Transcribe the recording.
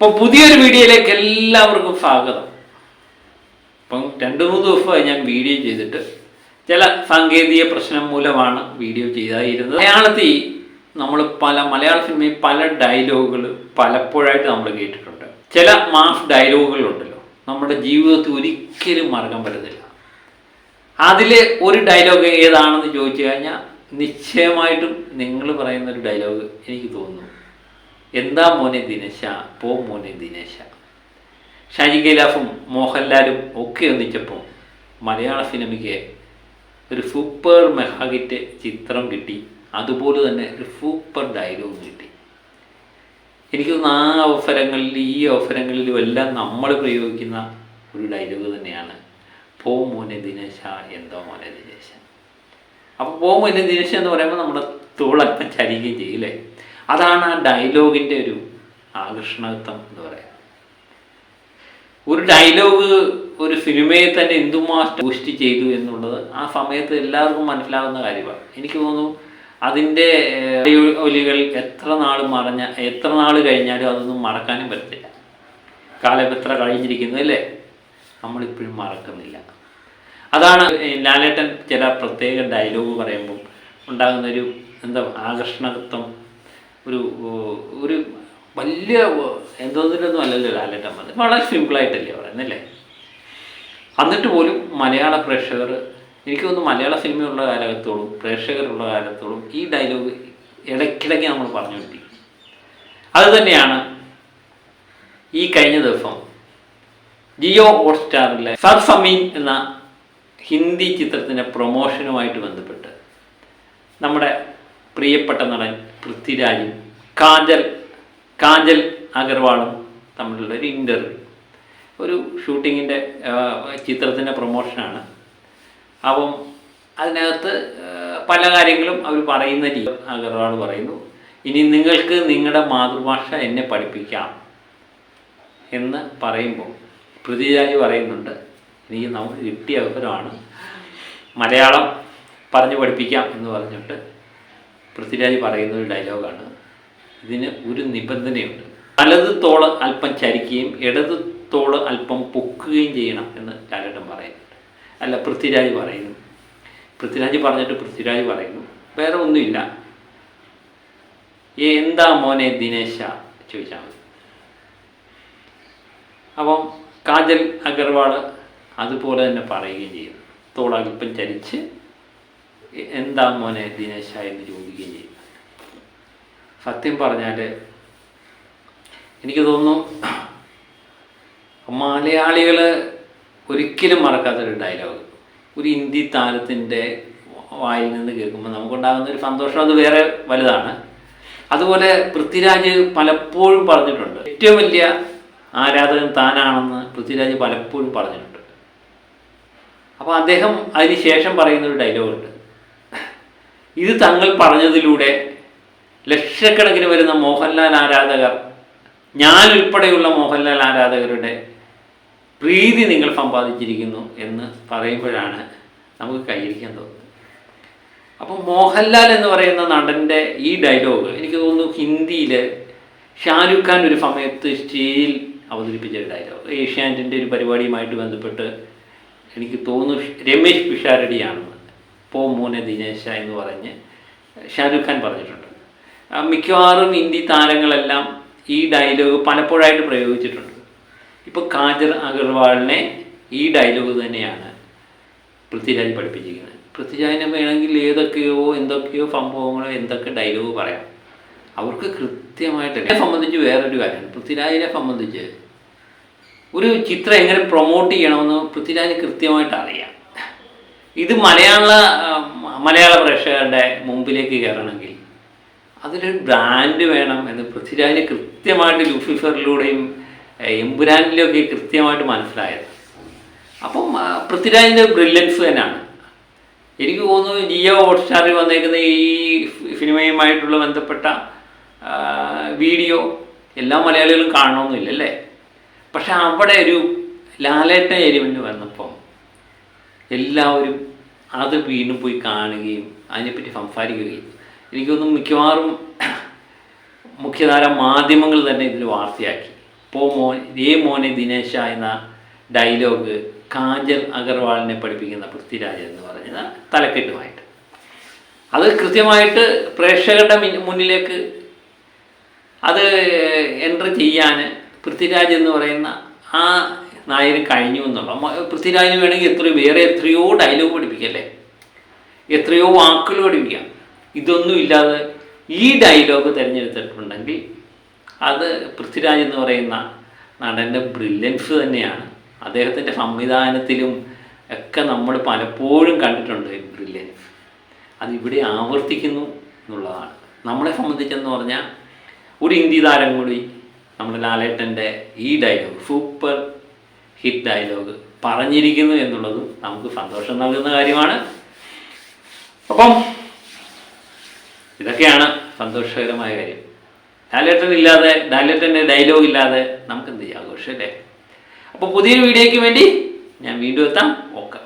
അപ്പോൾ പുതിയൊരു വീഡിയോയിലേക്ക് എല്ലാവർക്കും സ്വാഗതം. ഇപ്പം 2-3 ദിവസമായി ഞാൻ വീഡിയോ ചെയ്തിട്ട് ചില സാങ്കേതിക പ്രശ്നം മൂലമാണ് വീഡിയോ ചെയ്തായിരുന്നത്. മലയാളത്തിൽ നമ്മൾ മലയാള സിനിമയിൽ പല ഡയലോഗുകൾ പലപ്പോഴായിട്ട് നമ്മൾ കേട്ടിട്ടുണ്ട്. ചില മാസ് ഡയലോഗുകളുണ്ടല്ലോ, നമ്മുടെ ജീവിതത്തിൽ ഒരിക്കലും മറക്കാൻ പറ്റത്തില്ല. അതിൽ ഒരു ഡയലോഗ് ഏതാണെന്ന് ചോദിച്ചു കഴിഞ്ഞാൽ നിശ്ചയമായിട്ടും നിങ്ങൾ പറയുന്നൊരു ഡയലോഗ് എനിക്ക് തോന്നുന്നു, എന്താ മോനെ ദിനേശ, പോ മോനെ ദിനേശ. ഷാജി കൈലാസും മോഹൻലാലും ഒക്കെ ഒന്നിച്ചപ്പോൾ മലയാള സിനിമയ്ക്ക് ഒരു സൂപ്പർ മെഗാഹിറ്റ് ചിത്രം കിട്ടി. അതുപോലെ തന്നെ ഒരു സൂപ്പർ ഡയലോഗ് കിട്ടി. എനിക്ക് തോന്നുന്നു ആ അവസരങ്ങളിൽ ഈ അവസരങ്ങളിലും എല്ലാം നമ്മൾ പ്രയോഗിക്കുന്ന ഒരു ഡയലോഗ് തന്നെയാണ്, പോ മോനെ ദിനേശ, എന്തോ മോനെ ദിനേശ. അപ്പോൾ പോ മോനെ ദിനേശ എന്ന് പറയുമ്പോൾ നമ്മുടെ തോളൽപ്പം ചരിക്കുകയും ചെയ്യില്ലേ. അതാണ് ആ ഡയലോഗിൻ്റെ ഒരു ആകർഷണത്വം എന്ന് പറയാം. ഒരു ഡയലോഗ് ഒരു സിനിമയെ തന്നെ എന്തുമാത്രം ബൂസ്റ്റ് ചെയ്തു എന്നുള്ളത് ആ സമയത്ത് എല്ലാവർക്കും മനസ്സിലാകുന്ന കാര്യമാണ്. എനിക്ക് തോന്നുന്നു അതിൻ്റെ ഒലികൾ എത്ര നാൾ കഴിഞ്ഞാലും അതൊന്നും മറക്കാനും പറ്റത്തില്ല. കാലം എത്ര കഴിഞ്ഞിരിക്കുന്നു അല്ലേ, നമ്മളിപ്പോഴും മറക്കുന്നില്ല. അതാണ് ലാലേട്ടൻ ചില പ്രത്യേക ഡയലോഗ് പറയുമ്പോൾ ഉണ്ടാകുന്നൊരു ആകർഷണത്വം. ഒരു വലിയ എന്തോന്നിലൊന്നും അല്ലല്ലോ ലാലേട്ടൻ പറഞ്ഞത്, വളരെ സിമ്പിളായിട്ടല്ലേ പറയുന്നല്ലേ. എന്നിട്ട് പോലും മലയാള പ്രേക്ഷകർ, എനിക്ക് തോന്നുന്നു മലയാള സിനിമയുള്ള കാലത്തോളം പ്രേക്ഷകരുള്ള കാലത്തോളം ഈ ഡയലോഗ് ഇടയ്ക്കിടയ്ക്ക് നമ്മൾ പറഞ്ഞുകൊണ്ടിരിക്കും. അതുതന്നെയാണ് ഈ കഴിഞ്ഞ ദിവസം ജിയോ ഹോട്ട്സ്റ്റാറിലെ സർസമീൻ എന്ന ഹിന്ദി ചിത്രത്തിൻ്റെ പ്രൊമോഷനുമായിട്ട് ബന്ധപ്പെട്ട് നമ്മുടെ പ്രിയപ്പെട്ട നടൻ പൃഥ്വിരാജും കാജൽ അഗർവാളും തമ്മിലുള്ള ഒരു ഇൻ്റർവ്യൂ, ഒരു ഷൂട്ടിങ്ങിൻ്റെ ചിത്രത്തിൻ്റെ പ്രൊമോഷനാണ്. അപ്പം അതിനകത്ത് പല കാര്യങ്ങളും അവർ പറയുന്ന രീതി അഗർവാൾ പറയുന്നു, ഇനി നിങ്ങൾക്ക് നിങ്ങളുടെ മാതൃഭാഷ എന്നെ പഠിപ്പിക്കാം എന്ന് പറയുമ്പോൾ പൃഥ്വിരാജ് പറയുന്നുണ്ട്, എനിക്ക് നമുക്ക് കിട്ടിയ അവസരമാണ്, മലയാളം പറഞ്ഞു പഠിപ്പിക്കാം എന്ന് പറഞ്ഞിട്ട് പൃഥ്വിരാജ് പറയുന്ന ഒരു ഡയലോഗാണ്. ഇതിന് ഒരു നിബന്ധനയുണ്ട്, വലത് തോള് അല്പം ചരിക്കുകയും ഇടത് തോള് അല്പം പൊക്കുകയും ചെയ്യണം എന്ന് ലാലേട്ടൻ പറയുന്നുണ്ട്. അല്ല, പൃഥ്വിരാജ് പറയുന്നു. പൃഥ്വിരാജ് പറയുന്നു, വേറെ ഒന്നുമില്ല, എന്താ മോനെ ദിനേശ ചോദിച്ചാൽ മതി. അപ്പം കാജൽ അഗർവാൾ അതുപോലെ തന്നെ പറയുകയും ചെയ്യുന്നു, തോളല്പം ചരിച്ച് എന്താ മോനെ ദിനേശ എന്ന് ചോദിക്കുകയും ചെയ്യും. സത്യം പറഞ്ഞാൽ എനിക്ക് തോന്നുന്നു മലയാളികൾ ഒരിക്കലും മറക്കാത്തൊരു ഡയലോഗ് ഒരു ഹിന്ദി താരത്തിൻ്റെ വായിൽ നിന്ന് കേൾക്കുമ്പോൾ നമുക്കുണ്ടാകുന്ന ഒരു സന്തോഷം അത് വേറെ വലുതാണ്. അതുപോലെ പൃഥ്വിരാജ് പലപ്പോഴും പറഞ്ഞിട്ടുണ്ട്, ഏറ്റവും വലിയ ആരാധകൻ താനാണെന്ന് പൃഥ്വിരാജ് പലപ്പോഴും പറഞ്ഞിട്ടുണ്ട്. അപ്പോൾ അദ്ദേഹം അതിന് ശേഷം പറയുന്നൊരു ഡയലോഗുണ്ട്, ഇത് തങ്ങൾ പറഞ്ഞതിലൂടെ ലക്ഷക്കണക്കിന് വരുന്ന മോഹൻലാൽ ആരാധകർ, ഞാൻ ഉൾപ്പെടെയുള്ള മോഹൻലാൽ ആരാധകരുടെ പ്രീതി നിങ്ങൾ സമ്പാദിച്ചിരിക്കുന്നു എന്ന് പറയുമ്പോഴാണ് നമുക്ക് കൈയിരിക്കാൻ തോന്നുന്നത്. അപ്പം മോഹൻലാൽ എന്ന് പറയുന്ന നടൻ്റെ ഈ ഡയലോഗ് എനിക്ക് തോന്നുന്നു ഹിന്ദിയിൽ ഷാരൂഖ് ഖാൻ ഒരു സമയത്ത് സ്റ്റേജിൽ അവതരിപ്പിച്ചൊരു ഡയലോഗ്, ഏഷ്യാനെറ്റിൻ്റെ ഒരു പരിപാടിയുമായിട്ട് ബന്ധപ്പെട്ട് എനിക്ക് തോന്നുന്നു രമേശ് പിഷാരടിയാണെന്ന്, പോ മോനെ ദിനേശ എന്ന് പറഞ്ഞ് ഷാരൂഖ് ഖാൻ പറഞ്ഞിട്ടുണ്ട്. മിക്കവാറും ഹിന്ദി താരങ്ങളെല്ലാം ഈ ഡയലോഗ് പലപ്പോഴായിട്ട് പ്രയോഗിച്ചിട്ടുണ്ട്. ഇപ്പോൾ കാജൽ അഗർവാളിനെ ഈ ഡയലോഗ് തന്നെയാണ് പൃഥ്വിരാജ് പഠിപ്പിച്ചിരിക്കുന്നത്. പൃഥ്വിരാജിനെ വേണമെങ്കിൽ എന്തൊക്കെയോ സംഭവങ്ങളോ എന്തൊക്കെ ഡയലോഗ് പറയാം, അവർക്ക് കൃത്യമായിട്ട്. എന്നെ സംബന്ധിച്ച് വേറൊരു കാര്യമാണ്, പൃഥ്വിരാജിനെ സംബന്ധിച്ച് ഒരു ചിത്രം എങ്ങനെ പ്രൊമോട്ട് ചെയ്യണമെന്ന് പൃഥ്വിരാജിന് കൃത്യമായിട്ട് അറിയാം. ഇത് മലയാള പ്രേക്ഷകരുടെ മുമ്പിലേക്ക് കയറണമെങ്കിൽ അതിലൊരു ബ്രാൻഡ് വേണം എന്ന് പൃഥ്വിരാജിന് കൃത്യമായിട്ട് ലൂസിഫറിലൂടെയും എമ്പുരാനിലൊക്കെ കൃത്യമായിട്ട് മനസ്സിലായത്. അപ്പം പൃഥ്വിരാജിൻ്റെ ബ്രില്യൻസ് തന്നെയാണ്. എനിക്ക് തോന്നുന്നു ജിയോ ഹോട്ട്സ്റ്റാറിൽ വന്നേക്കുന്ന ഈ സിനിമയുമായിട്ടുള്ള ബന്ധപ്പെട്ട വീഡിയോ എല്ലാ മലയാളികളും കാണണമെന്നില്ല അല്ലേ. പക്ഷെ അവിടെ ഒരു ലാലേട്ടൻ എലിമെൻ്റ് വന്നപ്പം എല്ലാവരും അത് വീണ്ടും പോയി കാണുകയും അതിനെപ്പറ്റി സംസാരിക്കുകയും, എനിക്കൊന്നും മിക്കവാറും മുഖ്യധാര മാധ്യമങ്ങൾ തന്നെ ഇതിൽ വാർത്തയാക്കി. മോനെ ദിനേശ എന്ന ഡയലോഗ് കാജൽ അഗർവാളിനെ പഠിപ്പിക്കുന്ന പൃഥ്വിരാജ് എന്ന് പറഞ്ഞ തലക്കെട്ടുമായിട്ട് അത് കൃത്യമായിട്ട് പ്രേക്ഷകരുടെ മുന്നിലേക്ക് അത് എൻട്രി ചെയ്യാൻ പൃഥ്വിരാജ് എന്ന് പറയുന്ന ആ നായർ കഴിഞ്ഞു എന്നുള്ള. പൃഥ്വിരാജിന് വേണമെങ്കിൽ എത്രയോ ഡയലോഗ് പഠിപ്പിക്കല്ലേ, എത്രയോ വാക്കുകൾ പഠിപ്പിക്കാം. ഇതൊന്നും ഇല്ലാതെ ഈ ഡയലോഗ് തിരഞ്ഞെടുത്തിട്ടുണ്ടെങ്കിൽ അത് പൃഥ്വിരാജ് എന്ന് പറയുന്ന നടൻ്റെ ബ്രില്യൻസ് തന്നെയാണ്. അദ്ദേഹത്തിൻ്റെ സംവിധാനത്തിലും ഒക്കെ നമ്മൾ പലപ്പോഴും കണ്ടിട്ടുണ്ട് ബ്രില്യൻസ്. അതിവിടെ ആവർത്തിക്കുന്നു എന്നുള്ളതാണ്. നമ്മളെ സംബന്ധിച്ചെന്ന് പറഞ്ഞാൽ ഒരു ഹിന്ദി താരം കൂടി നമ്മുടെ ലാലേട്ടൻ്റെ ഈ ഡയലോഗ് സൂപ്പർ ഹിറ്റ് ഡയലോഗ് പറഞ്ഞിരിക്കുന്നു എന്നുള്ളതും നമുക്ക് സന്തോഷം നൽകുന്ന കാര്യമാണ്. അപ്പം ഇതൊക്കെയാണ് സന്തോഷകരമായ കാര്യം. ലാലേട്ടൻ്റെ ഡയലോഗ് ഇല്ലാതെ നമുക്ക് എന്ത് ചെയ്യാം, ആഘോഷം അല്ലേ? അപ്പോൾ പുതിയൊരു വീഡിയോയ്ക്ക് വേണ്ടി ഞാൻ വീണ്ടും എത്താം. ഓക്കെ.